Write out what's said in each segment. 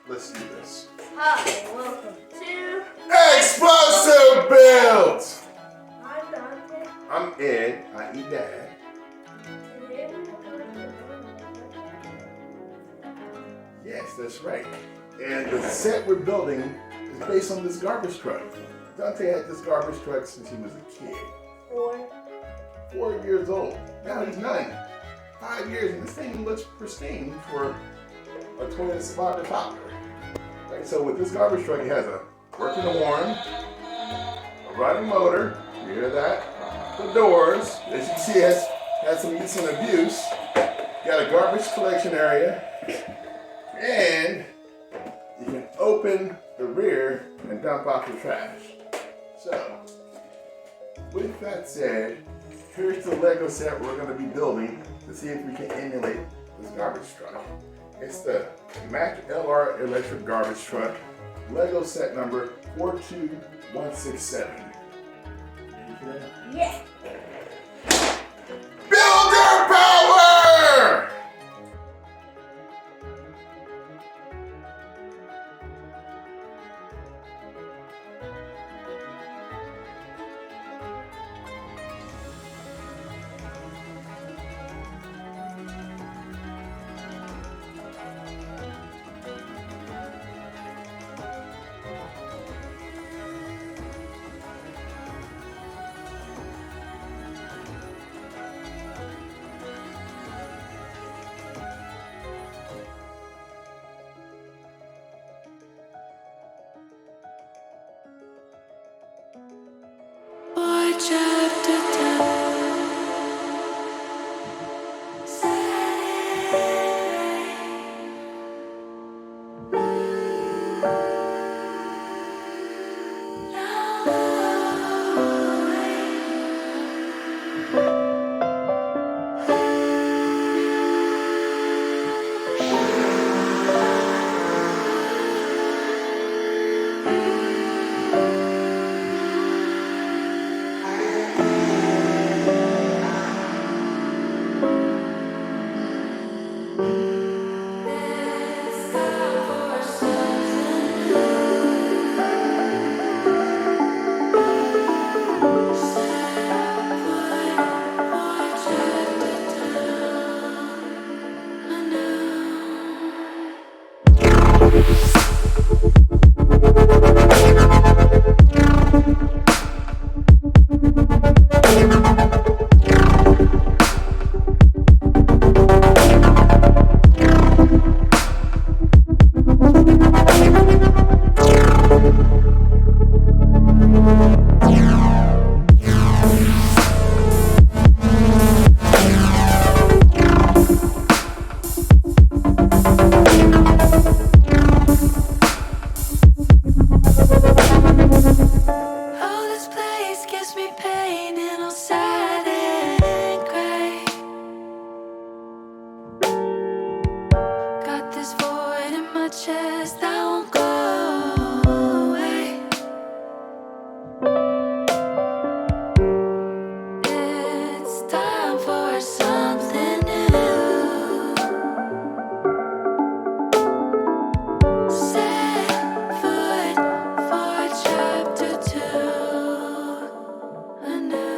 Let's do this. Hi, welcome to Explosif Bilds! I'm Dante. I'm Ed, i.e. Dad. Today we're going to Yes, that's right. And the set we're building is based on this garbage truck. Dante had this garbage truck since he was a kid. 4 years old. Now he's 9. 5 years, and this thing looks pristine for a Toyota Sonata Copter. Right, so with this garbage truck, it has a working horn, a running motor, you hear that? The doors, as you can see, has some use and abuse. Got a garbage collection area, and you can open the rear and dump out the trash. So, with that said, here's the Lego set we're going to be building to see if we can emulate this garbage truck. It's the Mack LR electric garbage truck, Lego set number 42167. Yeah. Builder power! Chest that won't go away. It's time for something new. Set foot for chapter 2 anew.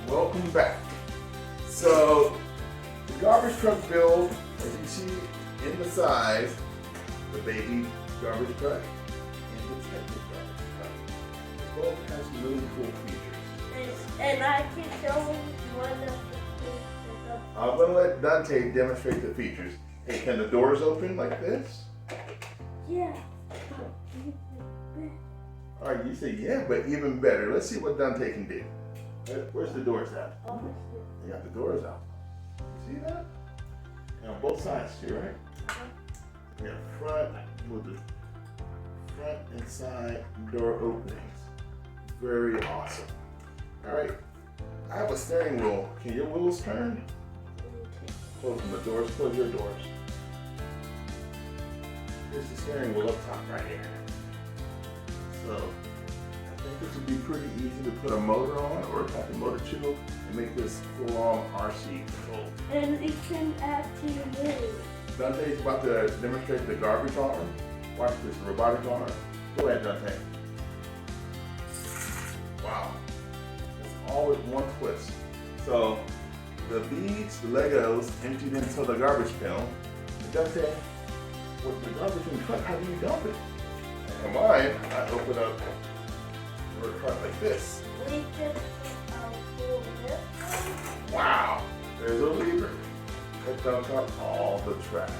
Welcome back. So, the garbage truck build, as you see in the size, the baby garbage truck and the technical garbage truck. It both has some really cool features. And I can show one of the features. I'm going to let Dante demonstrate the features. Hey, can the doors open like this? Yeah. All right, you say yeah, but even better. Let's see what Dante can do. Where's the doors at? You got the doors out. See that? And on both sides too, right? We have front with the front and side door openings. Very awesome. All right, I have a steering wheel. Can your wheels turn? Closing the doors, close your doors. Here's the steering wheel up top right here. So, I think this would be pretty easy to put a motor on or attach a motor to and make this full-on RC control. And it can actually move. Dante's about to demonstrate the garbage arm. Watch this, the robotic arm. Go ahead, Dante. Wow. It's all with one twist. So, the beads, the Legos, emptied into the garbage pail. Dante, with the garbage in truck, how do you dump it? And mine, I open up a truck like this. We just pull this one. Wow, there's a lever that dumps out all the trash.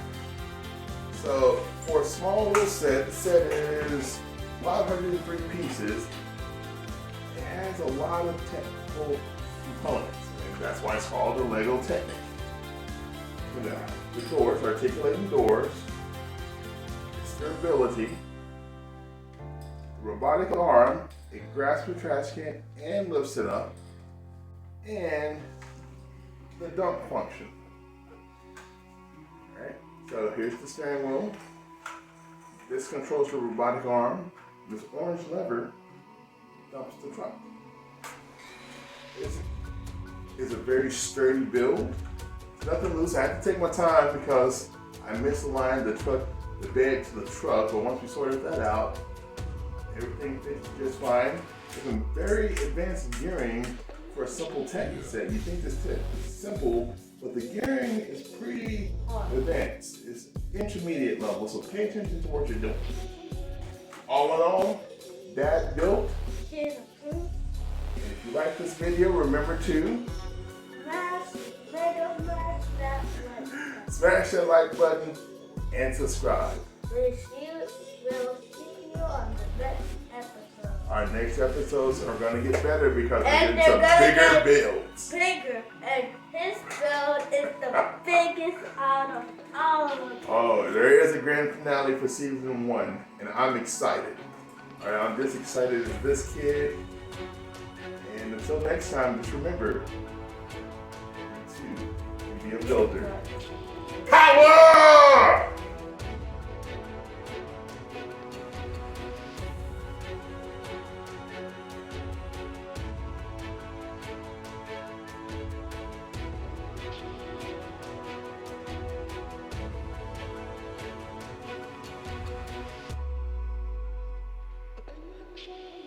So for a small little set, the set is 503 pieces. It has a lot of technical components, and that's why it's called the Lego Technic. The doors, articulating doors, steerability, robotic arm, it grabs the trash can and lifts it up, and the dump function. Alright, so here's the steering wheel. This controls the robotic arm. This orange lever dumps the truck. It's a very sturdy build. It's nothing loose. I had to take my time because I misaligned the bed to the truck, but once we sorted that out, everything fits just fine. Some very advanced gearing for a simple Technic set. You think this set is simple, but the gearing is pretty advanced. It's intermediate level, so pay attention to what you're doing. All in all, Dad built. And if you like this video, remember to smash that like button and subscribe. We'll see you on the next episode. Our next episodes are going to get better because we're And getting some they're gonna bigger get builds. Bigger, and his build is the biggest out of all of them. Oh, there is a grand finale for season 1, and I'm excited. All right, I'm just excited as this kid. And until next time, just remember to be a builder. Power!